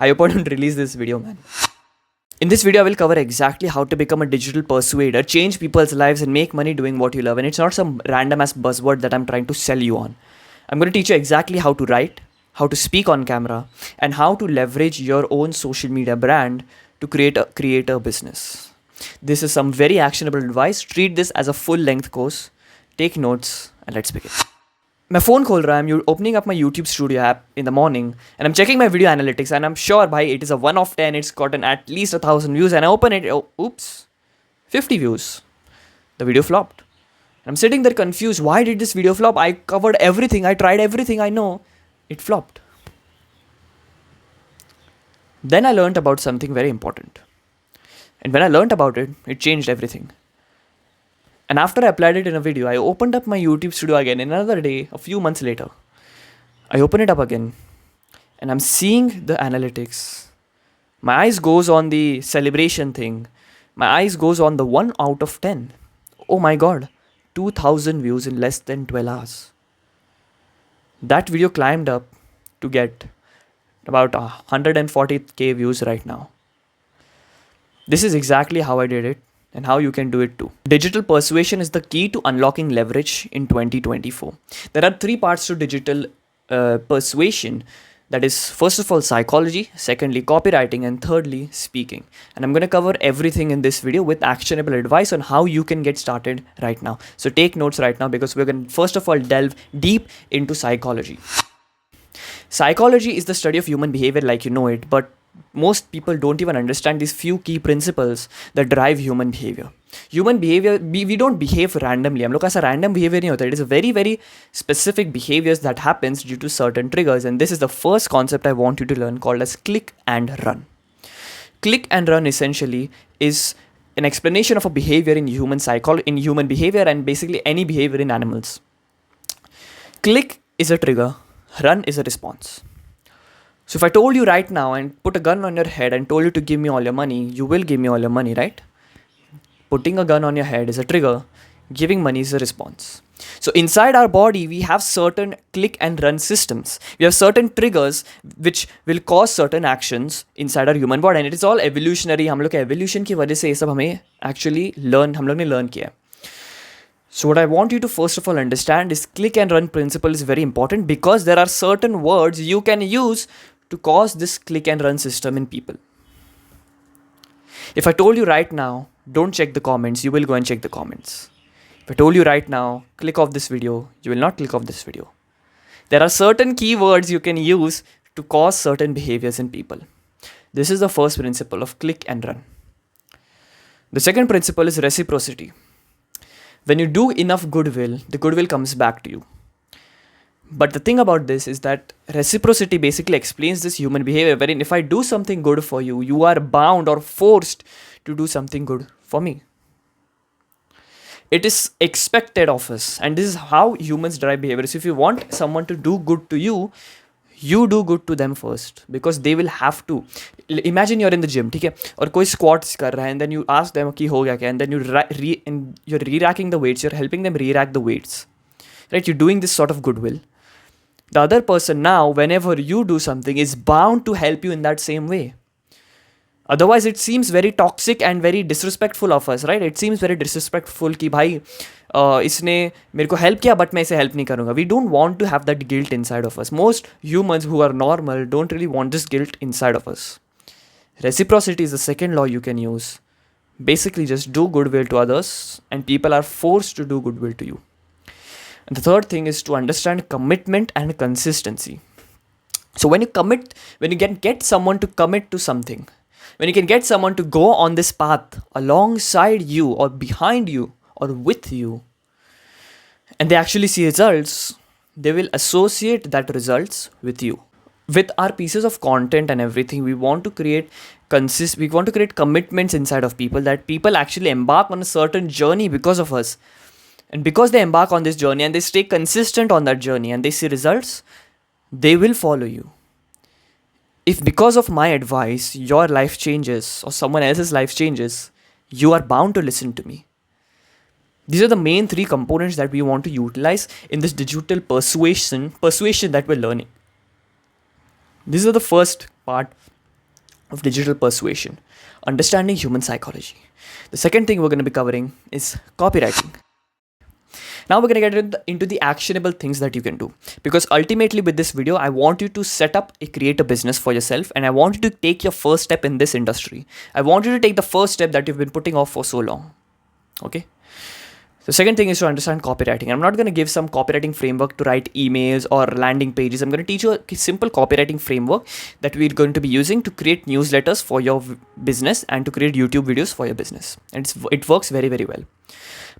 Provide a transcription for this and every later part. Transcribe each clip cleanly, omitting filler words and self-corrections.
I hope I don't release this video, man. In this video, I will cover exactly how to become a digital persuader, change people's lives, and make money doing what you love. And it's not some random ass buzzword that I'm trying to sell you on. I'm going to teach you exactly how to write, how to speak on camera, and how to leverage your own social media brand to create a business. This is some very actionable advice. Treat this as a full length course. Take notes and let's begin. My phone खोल रहा है, I'm opening up my YouTube Studio app in the morning and I'm checking my video analytics and I'm sure bhai it is a 1 of 10, it's gotten at least 1,000 views and I open it, oh, oops, 50 views. The video flopped. And I'm sitting there confused, why did this video flop? I covered everything, I tried everything I know, it flopped. Then I learned about something very important. And when I learned about it, it changed everything. And after I applied it in a video, I opened up my YouTube Studio again another day, a few months later. I open it up again and I'm seeing the analytics. My eyes goes on the celebration thing. My eyes goes on the 1 out of 10. Oh my god, 2,000 views in less than 12 hours. That video climbed up to get about 140k views right now. This is exactly how I did it and how you can do it too. Digital persuasion is the key to unlocking leverage in 2024. There are 3 parts to digital persuasion. That is, first of all, psychology, secondly, copywriting, and thirdly, speaking. And I'm going to cover everything in this video with actionable advice on how you can get started right now. So take notes right now because we're going to first of all delve deep into psychology. Psychology is the study of human behavior like you know it, but most people don't even understand these few key principles that drive human behavior. Human behavior, we don't behave randomly. हम लोग का ऐसा random behavior नहीं होता. It is a very, very specific behaviors that happens due to certain triggers. And this is the first concept I want you to learn called as click and run. Click and run essentially is an explanation of a behavior in human psychology, in human behavior and basically any behavior in animals. Click is a trigger, run is a response. So if I told you right now and put a gun on your head and told you to give me all your money, you will give me all your money, right? Putting a gun on your head is a trigger, giving money is a response. So inside our body, we have certain click and run systems. We have certain triggers which will cause certain actions inside our human body. And it is all evolutionary. हम लोग के evolution की वजह से ये सब हमें actually हम लोग ने learn किया. So what I want you to first of all understand is click and run principle is very important because there are certain words you can use to cause this click and run system in people. If I told you right now, don't check the comments, you will go and check the comments. If I told you right now, click off this video, you will not click off this video. There are certain keywords you can use to cause certain behaviors in people. This is the first principle of click and run. The second principle is reciprocity. When you do enough goodwill, the goodwill comes back to you. But the thing about this is that reciprocity basically explains this human behavior wherein if I do something good for you, you are bound or forced to do something good for me. It is expected of us and this is how humans drive behavior. So if you want someone to do good to you, you do good to them first because they will have to. Imagine you're in the gym, ठीक है, और कोई squats कर रहा है and then you ask them कि हो गया क्या and then you're re-racking the weights, you're helping them re-rack the weights, right? You're doing this sort of goodwill. The other person now, whenever you do something, is bound to help you in that same way. Otherwise, it seems very toxic and very disrespectful of us, right? It seems very disrespectful कि भाई इसने मेरे को help किया but मैं इसे help नहीं करूँगा. We don't want to have that guilt inside of us. Most humans who are normal don't really want this guilt inside of us. Reciprocity is the second law you can use. Basically, just do goodwill to others and people are forced to do goodwill to you. And the third thing is to understand commitment and consistency. So when you commit, when you can get someone to commit to something, when you can get someone to go on this path alongside you or behind you or with you, and they actually see results, they will associate that results with you. With our pieces of content and everything, we want to create commitments inside of people that people actually embark on a certain journey because of us. And because they embark on this journey and they stay consistent on that journey and they see results, they will follow you. If because of my advice, your life changes or someone else's life changes, you are bound to listen to me. These are the main 3 components that we want to utilize in this digital persuasion that we're learning. This is the first part of digital persuasion, understanding human psychology. The second thing we're going to be covering is copywriting. Now we're going to get into the actionable things that you can do. Because ultimately with this video, I want you to set up create a business for yourself, and I want you to take your first step in this industry. I want you to take the first step that you've been putting off for so long. Okay? The second thing is to understand copywriting. I'm not going to give some copywriting framework to write emails or landing pages. I'm going to teach you a simple copywriting framework that we're going to be using to create newsletters for your business and to create YouTube videos for your business. And it works very, very well.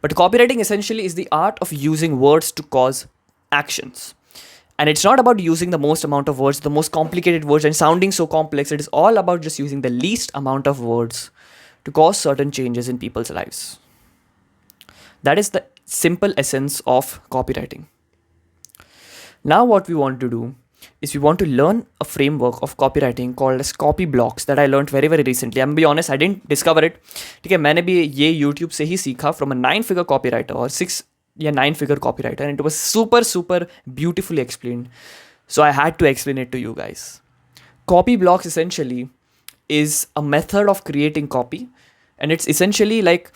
But copywriting essentially is the art of using words to cause actions. And it's not about using the most amount of words, the most complicated words, and sounding so complex. It is all about just using the least amount of words to cause certain changes in people's lives. That is the simple essence of copywriting. Now what we want to do is we want to learn a framework of copywriting called as copy blocks that I learned very, very recently. I'm going to be honest, I didn't discover it. Okay, मैंने भी ये YouTube से ही सीखा from a 9-figure copywriter or 9-figure copywriter, and it was super beautifully explained. So I had to explain it to you guys. Copy blocks essentially is a method of creating copy, and it's essentially like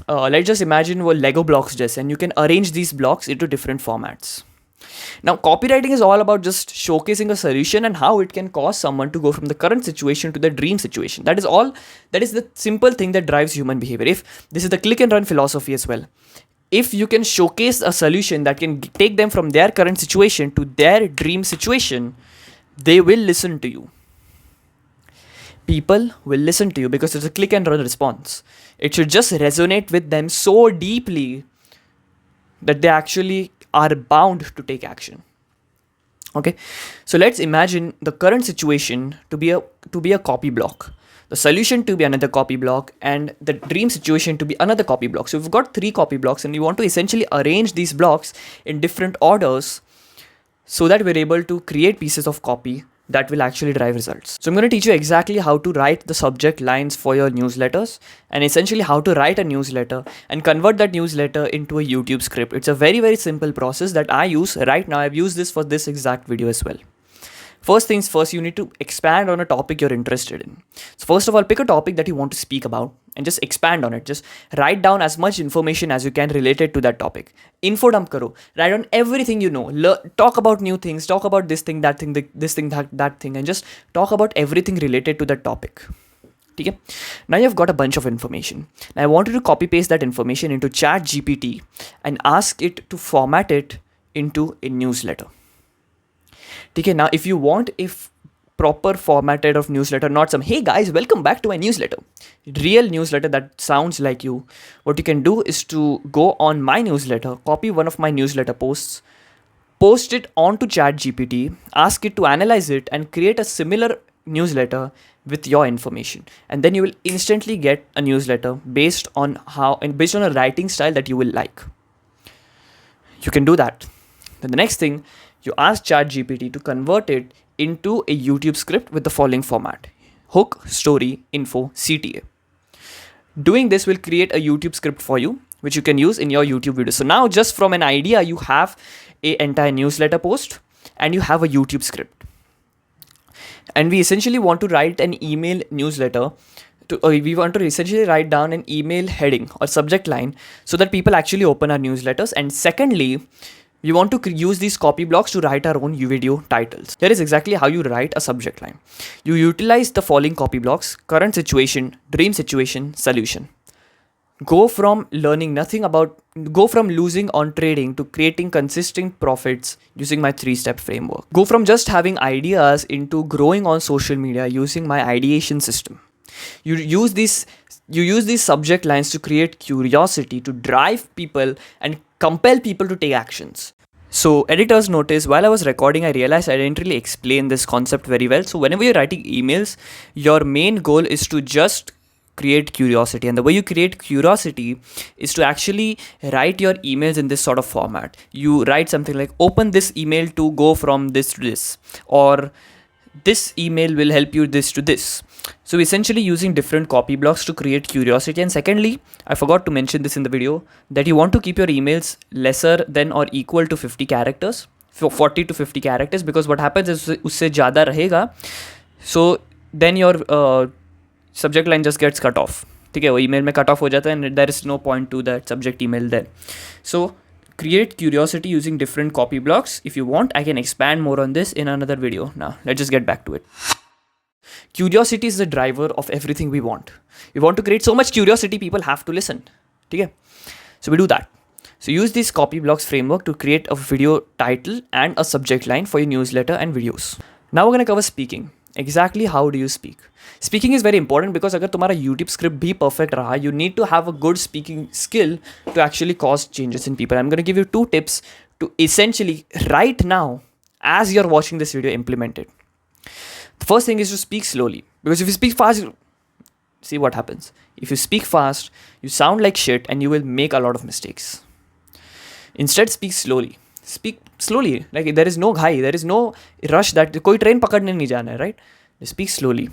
let's just imagine वो Lego blocks जैसे, and you can arrange these blocks into different formats. Now, copywriting is all about just showcasing a solution and how it can cause someone to go from the current situation to the dream situation. That is all. That is the simple thing that drives human behavior. If this is the click and run philosophy as well. If you can showcase a solution that can take them from their current situation to their dream situation, they will listen to you. People will listen to you because it's a click and run response. It should just resonate with them so deeply that they actually are bound to take action. Okay, so let's imagine the current situation to be a copy block, the solution to be another copy block, and the dream situation to be another copy block. So we've got 3 copy blocks, and we want to essentially arrange these blocks in different orders so that we're able to create pieces of copy that will actually drive results. So I'm going to teach you exactly how to write the subject lines for your newsletters, and essentially how to write a newsletter and convert that newsletter into a YouTube script. It's a very simple process that I use right now. I've used this for this exact video as well. First things first, you need to expand on a topic you're interested in. So first of all, pick a topic that you want to speak about and just expand on it. Just write down as much information as you can related to that topic. Info dump karo. Write down everything you know. Talk about new things. Talk about this thing, that thing, this thing, that thing, and just talk about everything related to that topic. Okay? Now you've got a bunch of information. Now I want you to copy paste that information into ChatGPT and ask it to format it into a newsletter. Okay, now if you want proper formatted of newsletter, not some, hey guys, welcome back to my newsletter, real newsletter that sounds like you, what you can do is to go on my newsletter, copy one of my newsletter posts, post it onto ChatGPT, ask it to analyze it and create a similar newsletter with your information, and then you will instantly get a newsletter based on a writing style that you will like. You can do that. Then the next thing, you ask ChatGPT to convert it into a YouTube script with the following format: hook, story, info, CTA. Doing this will create a YouTube script for you, which you can use in your YouTube video. So now just from an idea, you have an entire newsletter post and you have a YouTube script. And we essentially want to write an email newsletter. We want to essentially write down an email heading or subject line so that people actually open our newsletters. And secondly, we want to use these copy blocks to write our own video titles. Here is exactly how you write a subject line. You utilize the following copy blocks: current situation, dream situation, solution. Go from losing on trading to creating consistent profits using my 3-step framework. Go from just having ideas into growing on social media using my ideation system. You use these subject lines to create curiosity, to drive people and compel people to take actions. So editors notice, while I was recording, I realized I didn't really explain this concept very well. So whenever you're writing emails, your main goal is to just create curiosity. And the way you create curiosity is to actually write your emails in this sort of format. You write something like, open this email to go from this to this, or this email will help you this to this. So essentially using different copy blocks to create curiosity. And secondly, I forgot to mention this in the video, that you want to keep your emails lesser than or equal to 50 characters, 40 to 50 characters, because what happens is usse zyada rahega. So then your subject line just gets cut off. ठीक है, वो email में cut off हो जाता है and there is no point to that subject email there. So create curiosity using different copy blocks. If you want, I can expand more on this in another video. Now let's just get back to it. Curiosity is the driver of everything we want. We want to create so much curiosity, people have to listen. Okay? So we do that. So use this copy blocks framework to create a video title and a subject line for your newsletter and videos. Now we're going to cover speaking. Exactly how do you speak? Speaking is very important because अगर तुम्हारा YouTube script भी perfect रहा, you need to have a good speaking skill to actually cause changes in people. I'm going to give you 2 tips to essentially right now, as you're watching this video, implement it. The first thing is to speak slowly, because if you speak fast, see what happens. If you speak fast, you sound like shit and you will make a lot of mistakes. Instead, speak slowly. Speak slowly. Like there is no ghai, there is no rush that koi train pakadne nahi jana hai, right? Speak slowly.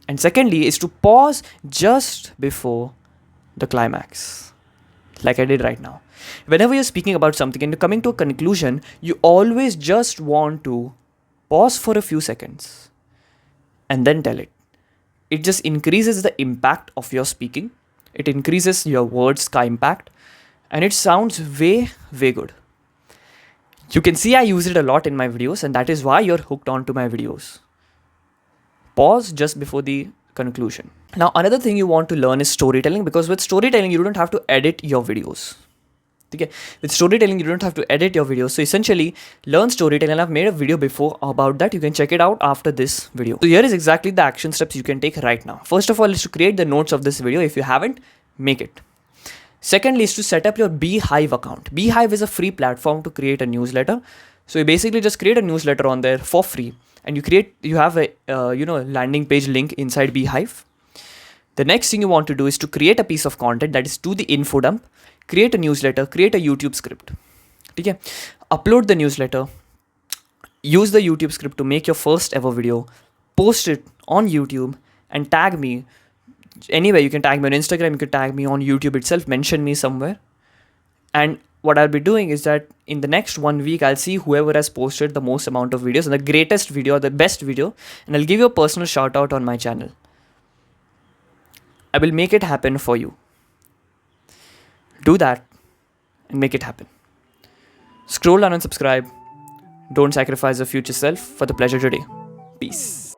And secondly is to pause just before the climax, like I did right now. Whenever you're speaking about something and you're coming to a conclusion, you always just want to pause for a few seconds and then tell it. It just increases the impact of your speaking. It increases your words ka impact, and it sounds way, way good. You can see I use it a lot in my videos, and that is why you're hooked on to my videos. Pause just before the conclusion. Now, another thing you want to learn is storytelling, because with storytelling, you don't have to edit your videos. Okay? With storytelling, you don't have to edit your videos. So essentially, learn storytelling. I've made a video before about that. You can check it out after this video. So here is exactly the action steps you can take right now. First of all is to create the notes of this video. If you haven't, make it. Secondly is to set up your Beehive account. Beehive is a free platform to create a newsletter. So you basically just create a newsletter on there for free, and you have a landing page link inside Beehive. The next thing you want to do is to create a piece of content, that is do the info dump, create a newsletter, create a YouTube script. Okay? Upload the newsletter, use the YouTube script to make your first ever video, post it on YouTube, and tag me. Anywhere, you can tag me on Instagram, you can tag me on YouTube itself, mention me somewhere. And what I'll be doing is that in the next 1 week, I'll see whoever has posted the most amount of videos and the greatest video, the best video, and I'll give you a personal shout out on my channel. I will make it happen for you. Do that and make it happen. Scroll down and subscribe. Don't sacrifice your future self for the pleasure today. Peace.